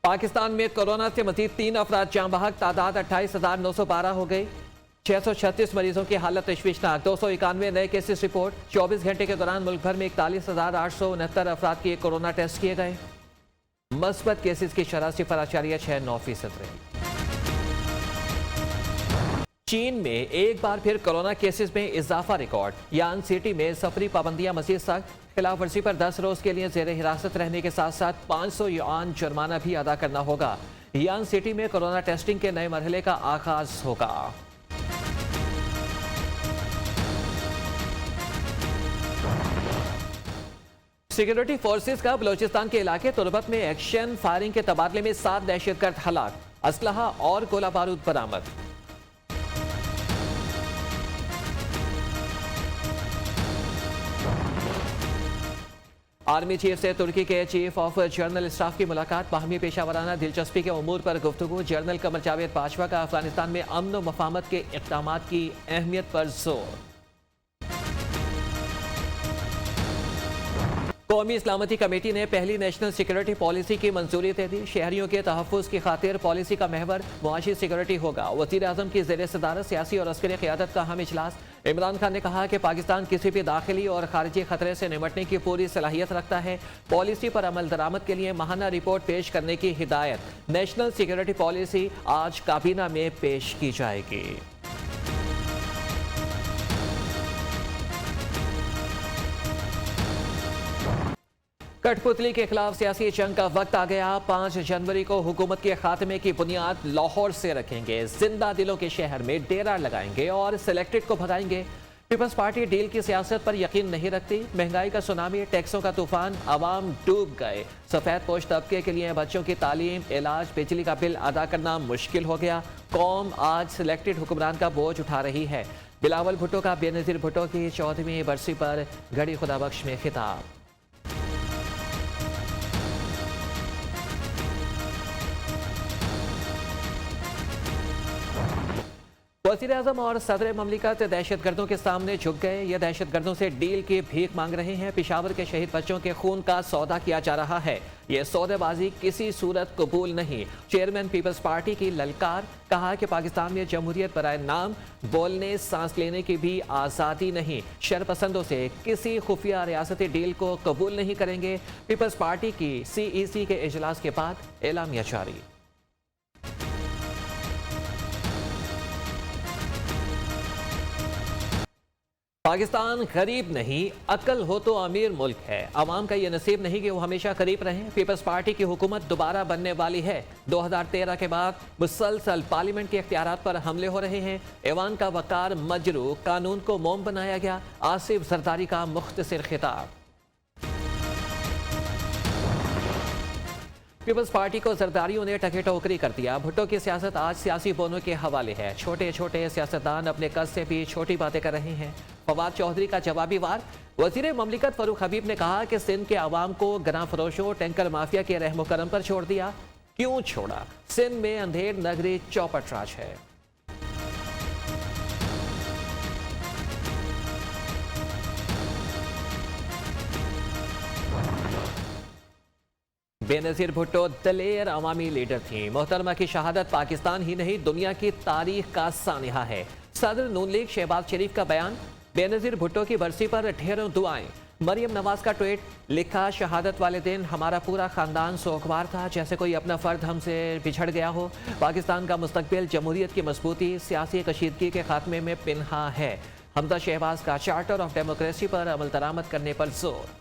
पाकिस्तान में कोरोना से मजीद 3 अफराद जाँ बहक, तादाद 28,912 हो गई। 636 मरीजों की हालत तशवीशनाक, 291 नए केसेस रिपोर्ट। 24 घंटे के दौरान मुल्क भर में 41,869 अफराद के कोरोना टेस्ट किए गए। मस्बत केसेस की शरह 0.69% रही। चीन में एक बार फिर कोरोना केसेस में इजाफा रिकॉर्ड। यान सिटी में सफरी पाबंदियां मजीद सख्त, खिलाफ वर्जी पर 10 रोज के लिए जेर हिरासत रहने के साथ साथ 500 युआन जुर्माना भी अदा करना होगा। यान सिटी में कोरोना टेस्टिंग के नए मरहले का आगाज होगा। सिक्योरिटी फोर्सेस का बलोचिस्तान के इलाके तुरबत में एक्शन फायरिंग के तबादले में 7 दहशतगर्द हलाक, असलहा और गोला बारूद बरामद। आर्मी चीफ से तुर्की के चीफ ऑफ जनरल स्टाफ की मुलाकात, बाहमी पेशावराना दिलचस्पी के उमूर पर गुफ्तगू। जनरल कमर जावेद बाजवा का अफगानिस्तान में अमन व मफाहमत के इक़दाम की अहमियत पर जोर। कौमी इस्लामती कमेटी ने पहली नेशनल सिक्योरिटी पॉलिसी की मंजूरी दे दी। शहरियों के तहफ़्फ़ुज़ की खातिर पॉलिसी का महवर मुआशी सिक्योरिटी होगा। वज़ीर आज़म की ज़ेर सदारत सियासी और अस्करी क़यादत का अहम इजलास। इमरान खान ने कहा कि पाकिस्तान किसी भी दाखिली और खारिजी खतरे से निपटने की पूरी सलाहियत रखता है। पॉलिसी पर अमल दरामद के लिए माहाना रिपोर्ट पेश करने की हिदायत। नेशनल सिक्योरिटी पॉलिसी आज काबीना में पेश की जाएगी। कठपुतली के खिलाफ सियासी जंग का वक्त आ गया। 5 जनवरी को हुकूमत के खात्मे की बुनियाद लाहौर से रखेंगे। जिंदा दिलों के शहर में डेरा लगाएंगे और सिलेक्टेड को भगाएंगे। पीपल्स पार्टी डील की सियासत पर यकीन नहीं रखती। महंगाई का सुनामी, टैक्सों का तूफान, अवाम डूब गए। सफेद पोश तबके के लिए बच्चों की तालीम, इलाज, बिजली का बिल अदा करना मुश्किल हो गया। कौम आज सिलेक्टेड हुक्मरान का बोझ उठा रही है। बिलावल भुट्टो का बेनज़ीर भुट्टो की 14वीं बरसी पर घड़ी खुदाबख्श में खिताब। वज़ीर आज़म और सदर ममलिकत दहशतगर्दों के सामने झुक गए। ये दहशतगर्दों से डील की भीख मांग रहे हैं। पेशावर के शहीद बच्चों के खून का सौदा किया जा रहा है। ये सौदेबाजी किसी सूरत कबूल नहीं। चेयरमैन पीपल्स पार्टी की ललकार, कहा कि पाकिस्तान में जमहूरियत बराए नाम, बोलने सांस लेने की भी आज़ादी नहीं। शरपसंदों से किसी खुफिया रियासती डील को कबूल नहीं करेंगे। पीपल्स पार्टी की CEC के इजलास के बाद एलामिया जारी। पाकिस्तान गरीब नहीं, अक्ल हो तो अमीर मुल्क है। अवाम का ये नसीब नहीं कि वो हमेशा गरीब रहें। पीपल्स पार्टी की हुकूमत दोबारा बनने वाली है। 2013 के बाद मुसलसल पार्लियामेंट के इख्तियारात पर हमले हो रहे हैं। ऐवान का वकार मजरू, कानून को मोम बनाया गया। आसिफ जरदारी का मुख्तसर खिताब। पीपल्स पार्टी को जरदारियों ने टके टोकरी कर दिया। भुट्टो की सियासत आज सियासी बोनों के हवाले है। छोटे छोटे सियासतदान अपने कद से भी छोटी बातें कर रहे हैं। फवाद चौधरी का जवाबी वार। वजीर ममलिकत फरूख हबीब ने कहा कि सिंध के अवाम को गना फरोशों, टैंकर माफिया के रहमो करम पर छोड़ दिया। क्यों छोड़ा? सिंध में अंधेर नगरी चौपट राज है। बेनज़ीर भुट्टो दलेर अवामी लीडर थी। मोहतरमा की शहादत पाकिस्तान ही नहीं दुनिया की तारीख का सानिहा है। सदर नून लीग शहबाज शरीफ का बयान। बेनज़ीर भुट्टो की बरसी पर ढेरों दुआएं। मरियम नवाज का ट्वीट, लिखा शहादत वाले दिन हमारा पूरा खानदान सोगवार था, जैसे कोई अपना फर्द हमसे बिछड़ गया हो। पाकिस्तान का मुस्तकबिल, जमहूरियत की मजबूती, सियासी कशीदगी के खात्मे में पिन्हा है। हमजा शहबाज का चार्टर ऑफ डेमोक्रेसी पर अमल दरामद करने पर जोर।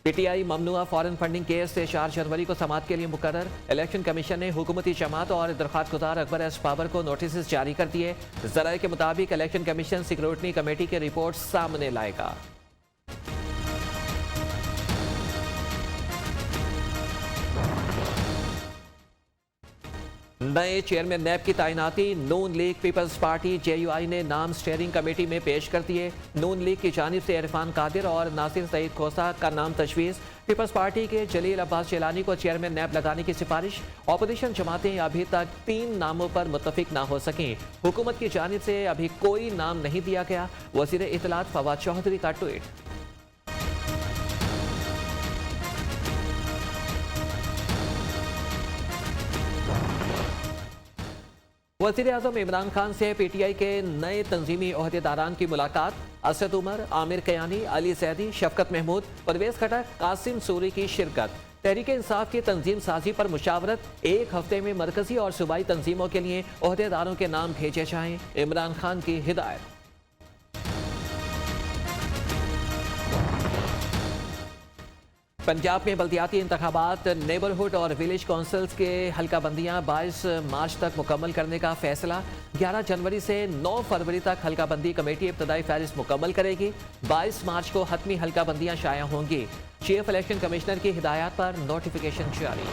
PTI ममनुआ फॉरेन फंडिंग केस से 4 जनवरी को समाअत के लिए मुकर्रर। इलेक्शन कमीशन ने हुकूमती जमात और दरख्वास्त गुजार अकबर एस बाबर को नोटिस जारी कर दिए। जराये के मुताबिक इलेक्शन कमीशन सिक्योरिटी कमेटी की रिपोर्ट सामने लाएगा। नए चेयरमैन नैब की तैनाती। नून लीग, पीपल्स पार्टी, JUI ने नाम स्टीयरिंग कमेटी में पेश कर दिए। नून लीग की जानिब से इरफान कादिर और नासिर सईद खोसा का नाम तजवीज़। पीपल्स पार्टी के जलील अब्बास जिलानी को चेयरमैन नैब लगाने की सिफारिश। अपोजिशन जमातें अभी तक 3 नामों पर मुत्तफिक ना हो सकें। हुकूमत की जानिब से अभी कोई नाम नहीं दिया गया। वज़ीर इत्तलात फवाद चौधरी का ट्वीट। वज़ीर-ए-आज़म इमरान खान से पीटीआई के नए तंजीमी ओहदेदारान की मुलाकात। असद उमर, आमिर कयानी, अली सैदी, शफकत महमूद, परवेज खटक, कासिम सूरी की शिरकत। तहरीक इंसाफ की तंजीम साजी पर मुशावरत। 1 हफ्ते में मरकजी और सूबाई तंजीमों के लिए ओहदेदारों के नाम भेजे जाएं, इमरान खान की हिदायत। पंजाब में बल्दियाती इंतखाबात, नेबरहुड और विलेज काउंसिल्स के हल्का बंदियाँ 22 मार्च तक मुकम्मल करने का फैसला। 11 जनवरी से 9 फरवरी तक हल्का बंदी कमेटी इब्तदाई फहरिस्त मुकम्मल करेगी। 22 मार्च को हतमी हल्का बंदियाँ शाया होंगी। चीफ इलेक्शन कमिश्नर की हिदायत पर नोटिफिकेशन जारी।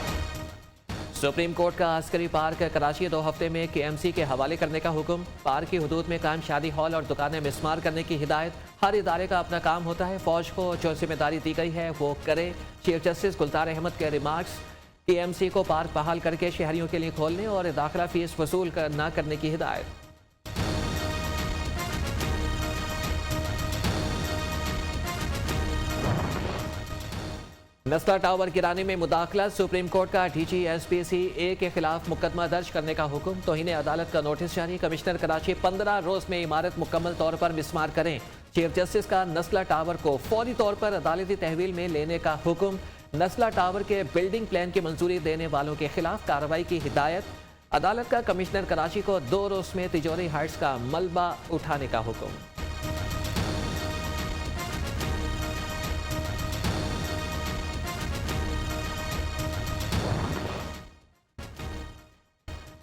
सुप्रीम कोर्ट का अस्करी पार्क कराची 2 हफ्ते में KMC के हवाले करने का हुक्म। पार्क की हदूद में कायम शादी हॉल और दुकानें मिसमार करने की हिदायत। हर इदारे का अपना काम होता है, फौज को जो जिम्मेदारी दी गई है वो करे। चीफ जस्टिस गुलजार अहमद के रिमार्क्स। KMC को पार्क बहाल करके शहरियों के लिए खोलने और दाखिला फीस वसूल न करने की हिदायत। नस्ला टावर गिराने में मुदाखलत। सुप्रीम कोर्ट का DG SPCA के खिलाफ मुकदमा दर्ज करने का हुक्म। तौहीन अदालत का नोटिस जारी। कमिश्नर कराची 15 रोज में इमारत मुकम्मल तौर पर मिसमार करें। चीफ जस्टिस का नस्ला टावर को फौरी तौर पर अदालती तहवील में लेने का हुक्म। नस्ला टावर के बिल्डिंग प्लान की मंजूरी देने वालों के खिलाफ कार्रवाई की हिदायत। अदालत का कमिश्नर कराची को 2 रोज में तिजोरी हाइट्स का मलबा उठाने का हुक्म।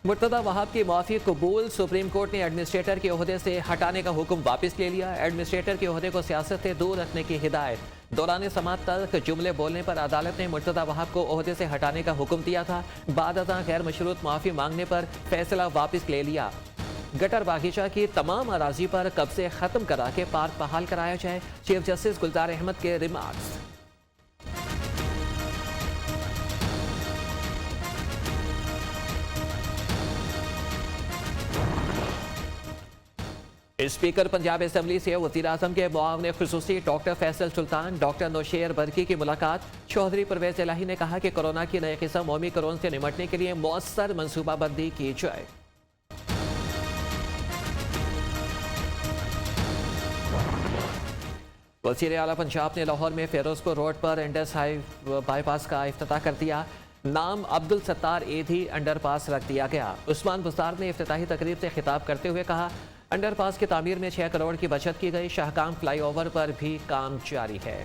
मुर्तदा वहाब की माफी कबूल। सुप्रीम कोर्ट ने एडमिनिस्ट्रेटर के ओहदे से हटाने का हुक्म वापस ले लिया। एडमिनिस्ट्रेटर के ओहदे को सियासत से दूर रखने की हिदायत। दौरान समाअत तक जुमले बोलने पर अदालत ने मुर्तदा वहाब को ओहदे से हटाने का हुक्म दिया था। बाद गैर मशरूत माफी मांगने पर फैसला वापस ले लिया। गटर बागीचा की तमाम अराजी पर कब्जे खत्म करा के पार्क बहाल कराया जाए। चीफ जस्टिस गुलजार अहमद के रिमार्क्स। स्पीकर पंजाब असम्बली से वज़ीर-ए-आज़म के मुआवने खुसूसी डॉक्टर फैसल सुल्तान, डॉक्टर नौशेर बरकी की मुलाकात। चौधरी परवेज इलाही ने कहा कि कोरोना की नई किस्म ओमिक्रॉन से निमटने के लिए मौसर मनसूबाबंदी की जाए। वज़ीर आला पंजाब ने लाहौर में फिरोजपुर रोड पर इंडस हाई बाईपास का इफ्तिताह कर दिया। नाम अब्दुल सत्तार एधी अंडरपास रख दिया गया। उस्मान बुज़दार ने इफ्तिताही तकरीब से खिताब करते हुए कहा, अंडरपास की तामीर में 6 करोड़ की बचत की गई। शाहकाम फ्लाईओवर पर भी काम जारी है।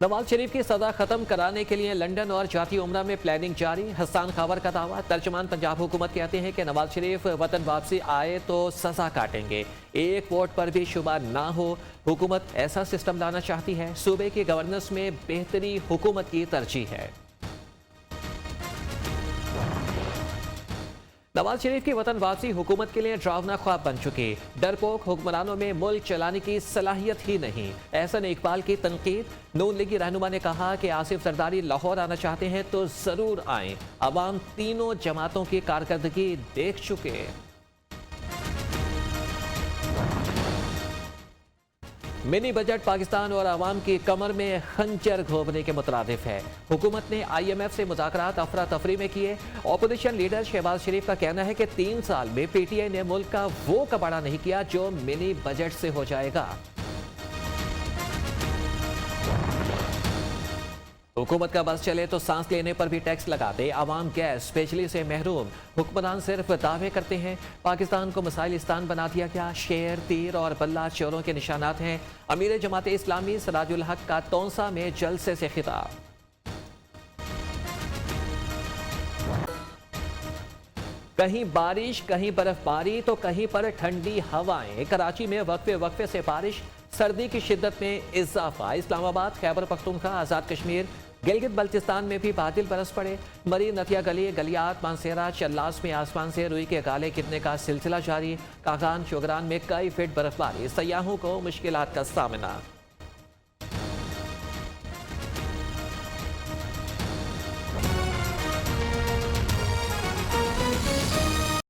नवाज शरीफ की सजा खत्म कराने के लिए लंदन और जाती उमरा में प्लानिंग जारी। हसन खावर का दावा। तर्जुमान पंजाब हुकूमत कहते हैं कि नवाज शरीफ वतन वापसी आए तो सजा काटेंगे। 1 वोट पर भी शुबा ना हो। हुकूमत ऐसा सिस्टम लाना चाहती है। सूबे की गवर्नेंस में बेहतरी हुकूमत की तरजीह है। नवाज शरीफ की वतन वापसी हुकूमत के लिए डरावना ख्वाब बन चुकी। डरपोक हुक्मरानों में मुल्क चलाने की सलाहियत ही नहीं। एहसन इकबाल की तनकीद। नून लीगी रहनुमा ने कहा कि आसिफ जरदारी लाहौर आना चाहते हैं तो जरूर आएं। अवाम तीनों जमातों की कारकर्दगी देख चुके। मिनी बजट पाकिस्तान और आवाम की कमर में खंजर घोंपने के मुतरादिफ है। हुकूमत ने IMF से मुज़ाकरात अफरा तफरी में किए। अपोजिशन लीडर शहबाज शरीफ का कहना है कि 3 साल में PTI ने मुल्क का वो कबाड़ा नहीं किया जो मिनी बजट से हो जाएगा। हुकूमत का बस चले तो सांस लेने पर भी टैक्स लगाते। आवाम गैस बिजली से महरूम। हुक्मरान सिर्फ दावे करते हैं। पाकिस्तान को मिसाइलिस्तान बना दिया गया। शेर, तीर और बल्ला चोरों के निशानात हैं। अमीर जमात इस्लामी सराजुल हक का तौसा में जलसे से खिताब। कहीं बारिश, कहीं बर्फबारी तो कहीं पर ठंडी हवाएं। कराची में वक्फे वक्फे से बारिश। सर्दी की शिद्दत में इजाफा। इस्लामाबाद, खैबर पख्तूनख्वा, आज़ाद कश्मीर, गिलगित बल्तिस्तान में भी बादल बरस पड़े। मरी, नतिया गली, गलियात, मानसेरा, चल्लास में आसमान से रुई के गाले गिरने का सिलसिला जारी। कागान, चोगरान में कई फीट बर्फबारी। सयाहों को मुश्किलात का सामना।